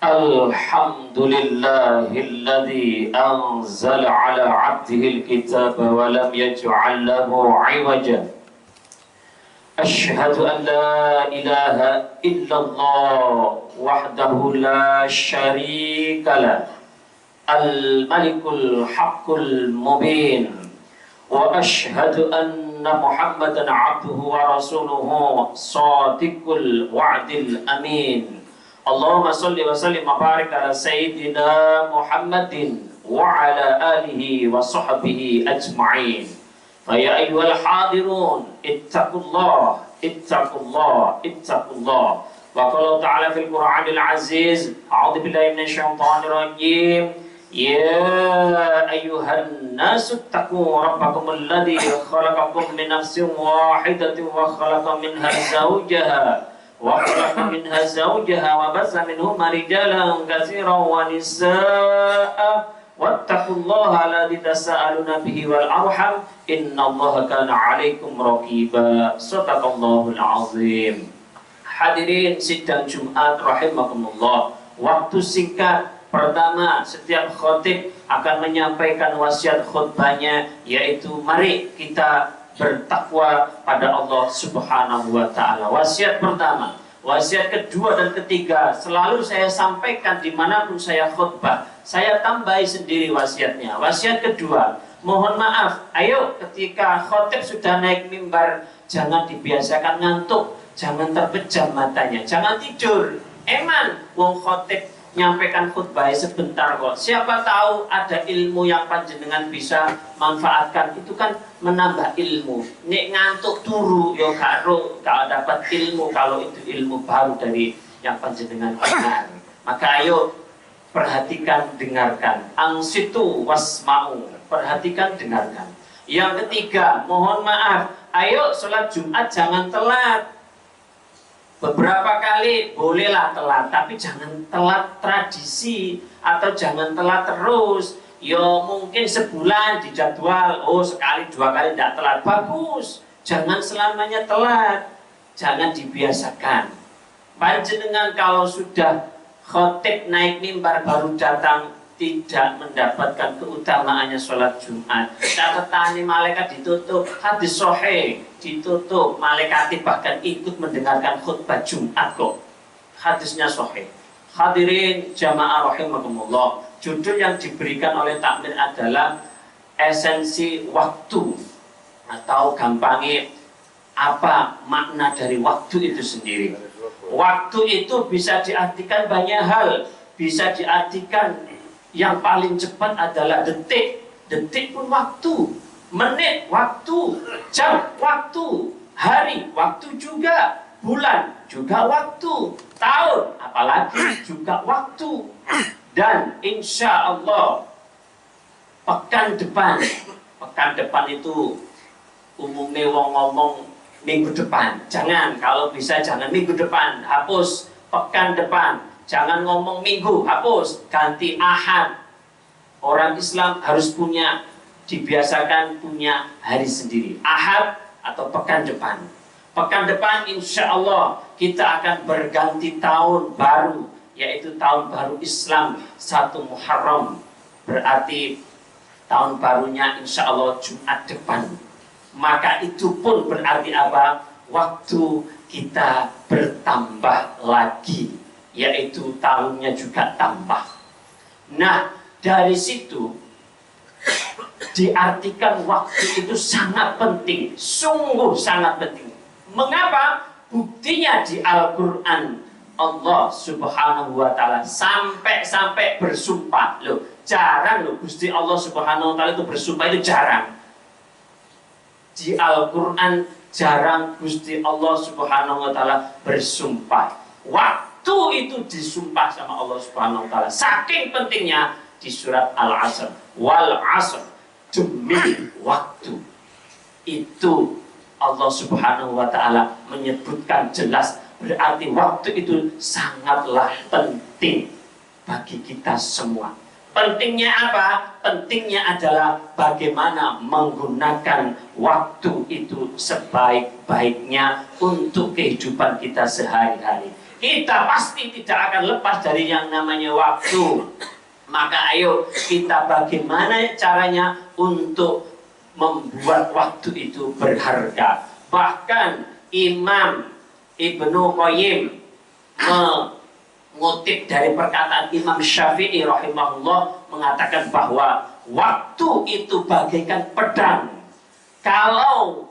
الحمد لله الذي أنزل على عبده الكتاب ولم يجعل له عوجا أشهد أن لا إله إلا الله وحده لا شريك له الملك الحق المبين وأشهد أن محمدا عبده ورسوله صادق الوعد الأمين اللهم صل وسلم وبارك على سيدنا محمد وعلى آله وصحبه أجمعين فيا أيها الحاضرون اتقوا الله اتقوا الله اتقوا الله وقال تعالى في القرآن العزيز أعوذ بالله من الشيطان الرجيم يا أيها الناس اتقوا ربكم الذي خلقكم من نفس واحدة وخلق منها زوجها وبث منهما رجالا كثيرا ونساء واتقوا الله الذي تساءلون به والأرحم إن الله كان عليكم رقيبا صدق الله العظيم. Hadirin sidang Jumat rahimakumullah. Waktu singkat. Pertama, setiap khotib akan menyampaikan wasiat khutbahnya, yaitu mari kita bertakwa pada Allah Subhanahu wa ta'ala. Wasiat pertama. Wasiat kedua dan ketiga selalu saya sampaikan dimanapun saya khutbah. Saya tambahi sendiri wasiatnya. Wasiat kedua, mohon maaf, ayo ketika khotib sudah naik mimbar, jangan dibiasakan ngantuk, jangan terpejam matanya, jangan tidur. Eman, wong khotib nyampaikan khutbah sebentar kok. Siapa tahu ada ilmu yang panjenengan bisa manfaatkan, itu kan menambah ilmu. Nek ngantuk turu yo karo gak dapat ilmu kalau itu ilmu baru dari yang panjenengan dengar. Maka ayo perhatikan, dengarkan. Angsitu wasma'u. Perhatikan, dengarkan. Yang ketiga, mohon maaf, ayo sholat Jumat jangan telat. Beberapa kali bolehlah telat, tapi jangan telat tradisi atau jangan telat terus. Yo mungkin sebulan dijadwal, sekali dua kali tidak telat, bagus. Jangan selamanya telat, jangan dibiasakan. Panjenengan kalau sudah khotib naik mimbar baru datang, tidak mendapatkan keutamaannya sholat Jumat. Catatan malaikat ditutup, hadis sahih ditutup, malaikat bahkan ikut mendengarkan khutbah Jumat kok. Hadisnya sahih. Hadirin jamaah rahimakumullah. Judul yang diberikan oleh takmir adalah esensi waktu, atau gampangnya apa makna dari waktu itu sendiri. Waktu itu bisa diartikan banyak hal. Bisa diartikan yang paling cepat adalah detik. Detik pun waktu. Menit waktu. Jam waktu. Hari waktu juga. Bulan juga waktu. Tahun apalagi juga waktu. Dan insya Allah pekan depan itu umumnya wong ngomong minggu depan. Jangan, kalau bisa jangan minggu depan. Hapus pekan depan. Jangan ngomong minggu, hapus, ganti ahad. Orang Islam harus dibiasakan punya hari sendiri. Ahad atau pekan depan. Pekan depan insya Allah kita akan berganti tahun baru, yaitu tahun baru Islam 1 Muharram. Berarti tahun barunya insya Allah Jumat depan. Maka itu pun berarti apa? Waktu kita bertambah lagi, yaitu tahunnya juga tambah. Nah, dari situ diartikan waktu itu sangat penting, sungguh sangat penting. Mengapa? Buktinya di Al-Quran Allah Subhanahu wa ta'ala sampai bersumpah. Loh, jarang loh Gusti Allah Subhanahu wa ta'ala itu bersumpah, itu jarang. Di Al-Quran jarang Gusti Allah Subhanahu wa ta'ala bersumpah. Waktu itu disumpah sama Allah Subhanahu wa ta'ala. Saking pentingnya di surat Al-Asr. Wal asr, demi waktu. Itu Allah Subhanahu wa ta'ala menyebutkan jelas. Berarti waktu itu sangatlah penting bagi kita semua. Pentingnya apa? Pentingnya adalah bagaimana menggunakan waktu itu sebaik-baiknya untuk kehidupan kita sehari-hari. Kita pasti tidak akan lepas dari yang namanya waktu. Maka ayo kita bagaimana caranya untuk membuat waktu itu berharga. Bahkan Imam Ibnu Qayyim mengutip dari perkataan Imam Syafi'i rahimahullah mengatakan bahwa waktu itu bagaikan pedang. Kalau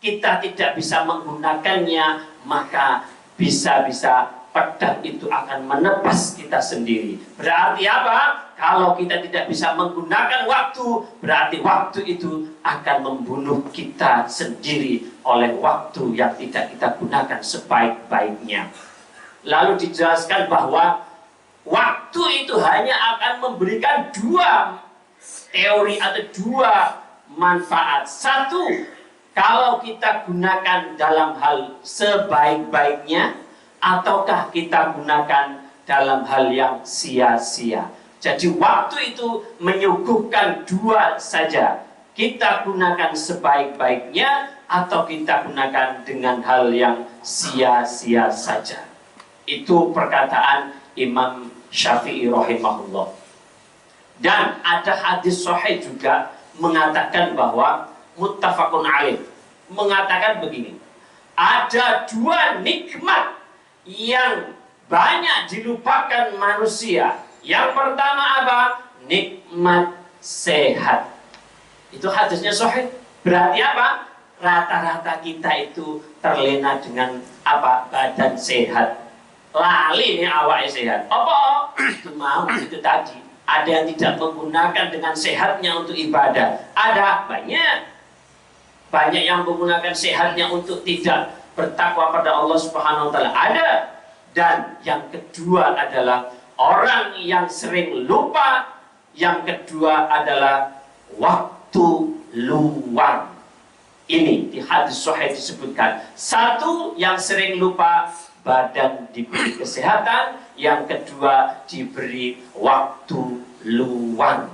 kita tidak bisa menggunakannya, maka bisa-bisa pedang itu akan menebas kita sendiri. Berarti apa? Kalau kita tidak bisa menggunakan waktu, berarti waktu itu akan membunuh kita sendiri oleh waktu yang tidak kita gunakan sebaik-baiknya. Lalu dijelaskan bahwa waktu itu hanya akan memberikan dua teori atau dua manfaat. Satu, kalau kita gunakan dalam hal sebaik-baiknya, ataukah kita gunakan dalam hal yang sia-sia. Jadi waktu itu menyuguhkan dua saja. Kita gunakan sebaik-baiknya atau kita gunakan dengan hal yang sia-sia saja. Itu perkataan Imam Syafi'i rahimahullah. Dan ada hadis sahih juga mengatakan bahwa muttafaqun alaih, mengatakan begini, ada dua nikmat yang banyak dilupakan manusia. Yang pertama apa? Nikmat sehat. Itu hadisnya sahih. Berarti apa? Rata-rata kita itu terlena dengan apa? Badan sehat. Lali nih awaknya sehat. Apa? Itu mau itu tadi. Ada yang tidak menggunakan dengan sehatnya untuk ibadah. Ada banyak. Banyak yang menggunakan sehatnya untuk tidak bertakwa pada Allah Subhanahu wa taala. Ada. Dan yang kedua adalah orang yang sering lupa. Yang kedua adalah waktu luang. Ini di hadis sahih disebutkan. Satu, yang sering lupa, badan diberi kesehatan. Yang kedua, diberi waktu luang.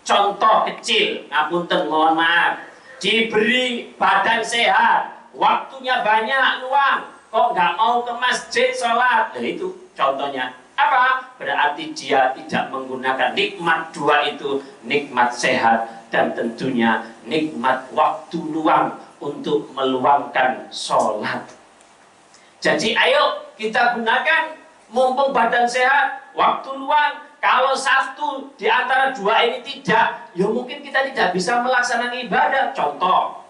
Contoh kecil, ngapunten mohon maaf. Diberi badan sehat, waktunya banyak luang, kok nggak mau ke masjid sholat. Nah itu contohnya. Apa? Berarti dia tidak menggunakan nikmat dua itu, nikmat sehat dan tentunya nikmat waktu luang untuk meluangkan sholat. Jadi ayo kita gunakan, mumpung badan sehat, waktu luang. Kalau satu di antara dua ini tidak, ya mungkin kita tidak bisa melaksanakan ibadah. Contoh,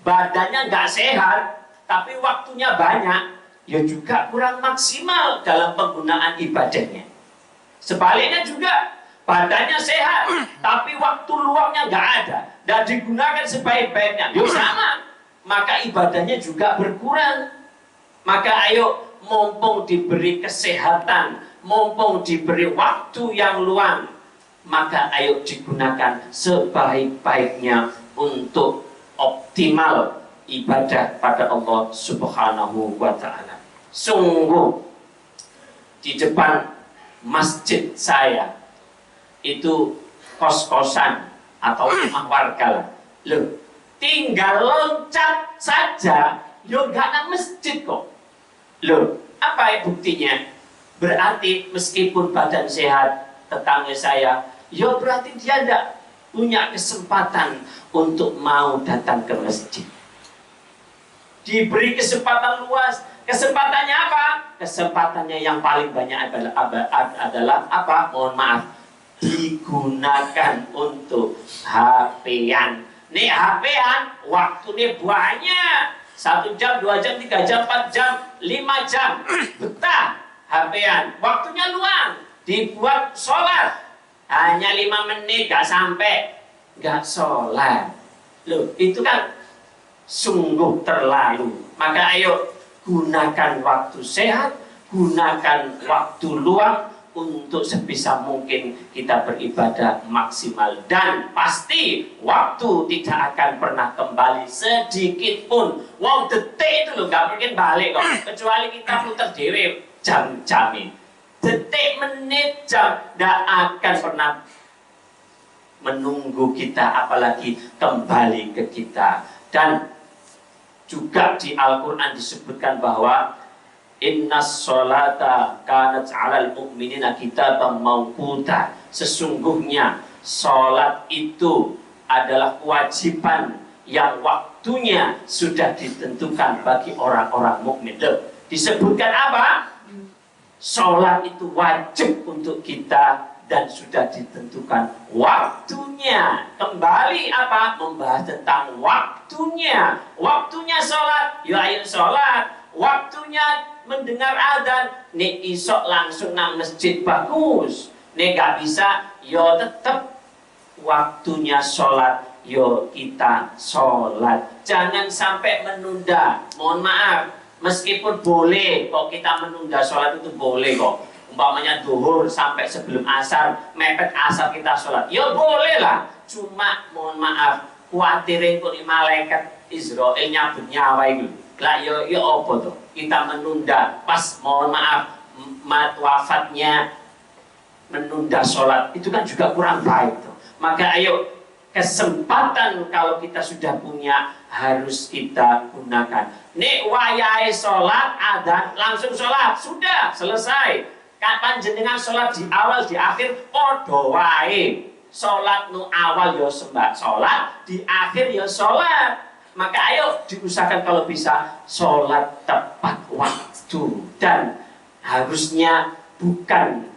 badannya nggak sehat, tapi waktunya banyak, ya juga kurang maksimal dalam penggunaan ibadahnya. Sebaliknya juga, badannya sehat, tapi waktu luangnya nggak ada, dan digunakan sebaik-baiknya, ya sama, maka ibadahnya juga berkurang. Maka ayo, mumpung diberi kesehatan, mumpung diberi waktu yang luang, maka ayo digunakan sebaik-baiknya untuk optimal ibadah pada Allah Subhanahu wa ta'ala. Sungguh di depan masjid saya itu kos-kosan atau rumah warga lah. Loh, tinggal loncat saja yo gak ada masjid kok. Loh, apa buktinya? Berarti meskipun badan sehat tetangga saya, ya berarti dia tidak punya kesempatan untuk mau datang ke masjid. Diberi kesempatan luas. Kesempatannya apa? Kesempatannya yang paling banyak adalah apa? Mohon maaf, digunakan untuk HP-an. Nih HP-an, waktunya banyak. 1 jam, 2 jam, 3 jam, 4 jam, 5 jam. Betah. HP-an, waktunya luang, dibuat sholat hanya 5 menit, gak sampai, gak sholat. Loh, itu kan sungguh terlalu. Maka ayo gunakan waktu sehat, gunakan waktu luang untuk sebisa mungkin kita beribadah maksimal. Dan pasti waktu tidak akan pernah kembali sedikit pun. Wow, detik itu loh, gak mungkin balik kok, kecuali kita putar dhewe jam-jamin. Detik, menit, jam tidak akan pernah menunggu kita, apalagi kembali ke kita. Dan juga di Al-Quran disebutkan bahwa Innas sholata kanat 'alal mu'minina kitaban mawquta. Sesungguhnya salat itu adalah kewajiban yang waktunya sudah ditentukan bagi orang-orang mukmin. Disebutkan apa? Salat itu wajib untuk kita dan sudah ditentukan waktunya. Kembali apa? Membahas tentang waktunya. Waktunya salat, ya ayo salat. Waktunya mendengar adzan, nek isok langsung nang masjid bagus. Nek gak bisa, yo tetap waktunya sholat, yo kita sholat. Jangan sampai menunda. Mohon maaf, meskipun boleh kok kita menunda sholat, itu boleh kok. Umpamanya duhur sampai sebelum asar, mepet asar kita sholat, yo boleh lah. Cuma mohon maaf, khawatirin kok malaikat Israel nyabut nyawa itu. Lah yo apa tuh? Kita menunda pas mohon maaf wafatnya, menunda sholat itu kan juga kurang baik tuh. Maka ayo, kesempatan kalau kita sudah punya harus kita gunakan. Nek wayahe sholat adzan langsung sholat, sudah selesai. Kapan jenengan sholat di awal di akhir podo wae. Sholat nu awal yo sembah sholat, di akhir yo sholat. Maka ayo diusahakan kalau bisa sholat tepat waktu. Dan harusnya bukan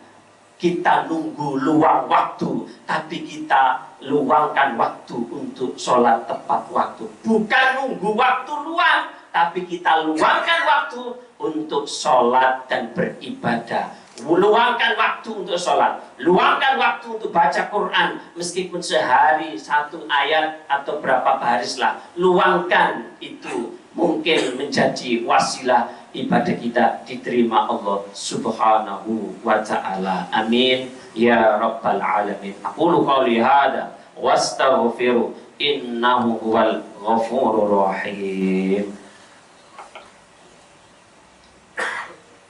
kita nunggu luang waktu, tapi kita luangkan waktu untuk sholat tepat waktu. Bukan nunggu waktu luang, tapi kita luangkan waktu untuk sholat dan beribadah. Luangkan waktu untuk sholat, luangkan waktu untuk baca Quran, meskipun sehari satu ayat atau berapa baris lah. Luangkan itu, mungkin menjadi wasilah ibadah kita diterima Allah subhanahu wa ta'ala. Amin ya rabbal alamin. Aqulu qawli hadha wastaghfiru innahu huwal ghafurur rahim.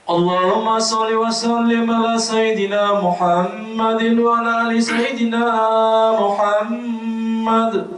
Allahumma salli wa sallim ala Sayyidina Muhammadin wa ala ali Sayyidina Muhammad.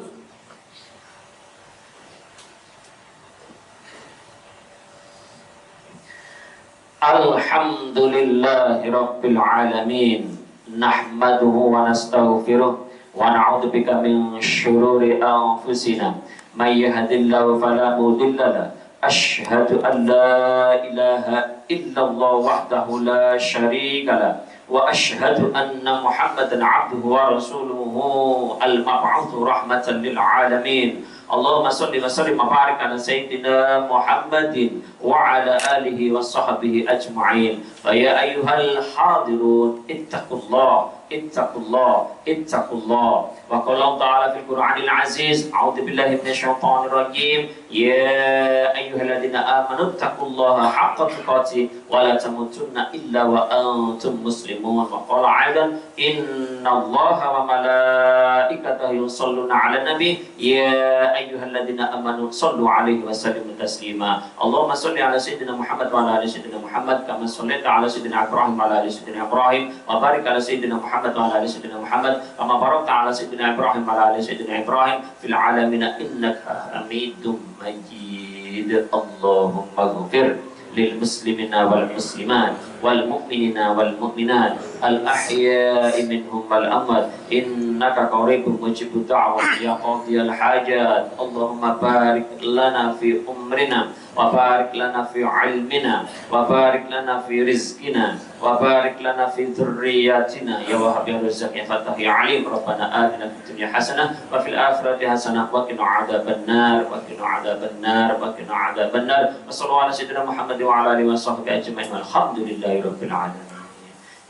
Alhamdulillahi rabbil alamin. Nahmaduhu wa nastaghfiruh wa na'udzu bika min syururi anfusina. May yahdihillahu fala mudilla lahu. Asyhadu an la ilaha illallah wahdahu la syarika lah. Wa asyhadu anna Muhammadan abduhu wa rasuluhu al-mab'utsu rahmatan lil alamin. Allahumma salli wa sallim wa barik ala sayyidina Muhammadin wa ala alihi wa sahbihi ajma'in. Fa ya ayyuhal hadirun ittaqullah ittaqullah ittaqullah. Wa qala ta'ala fil Qur'anil Aziz, a'udzu billahi minasyaitonir rajim, ya ayyuhalladzina amanu taqullaha haqqa tuqatih wa la tamutunna illa wa antum muslimun. Wa qala 'aidan, innallaha wa malaikatahu yusholluna 'alan nabi, ya ayyuhalladzina amanu shallu 'alaihi wa sallimu taslima. Allahumma shalli 'ala sayyidina Muhammad wa 'ala ali sayyidina Muhammad kama shallaita 'ala sayyidina Ibrahim wa 'ala ali sayyidina Ibrahim, wa barik 'ala sayyidina Muhammad wa 'ala ali sayyidina Muhammad kama barakta 'ala sayyidina Ibrahim wa 'ala ali sayyidina Ibrahim fil 'alamin innaka Hamidum Majid. Allahumma ighfir lil muslimina wal muslimat wal mu'minina wal mu'minat al ahya'i minhum wal amwat innaka qaribun mujibud da'wat ya qadiyal hajat. Allahumma barik lana fi umrina wa barik lana fi ilmina wa barik lana fi rizqina wa barik lana fi dhurriyyatina ya wahhab ya razzaq ya fatah ya alim. Rabbana atina fid dunya hasanah wa fil akhirati hasanah wa qina adzabannar wa qina adzabannar wa qina adzabannar. Wa sallallahu ala sayyidina Muhammad wa ala alihi wa sahbihi ajma'in walhamdulillahi rabbil alamin.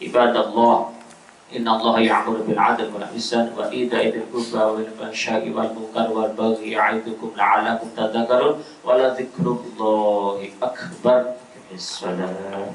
Ibadallah, inna Allah ya'muru bil 'adli wal ihsan wa ita'i dzil qurba wal fahsya'i wal munkar wal baghi ya'idukum la'allakum tadhakkarun wa la dzikrullahi akbar. Bismillah.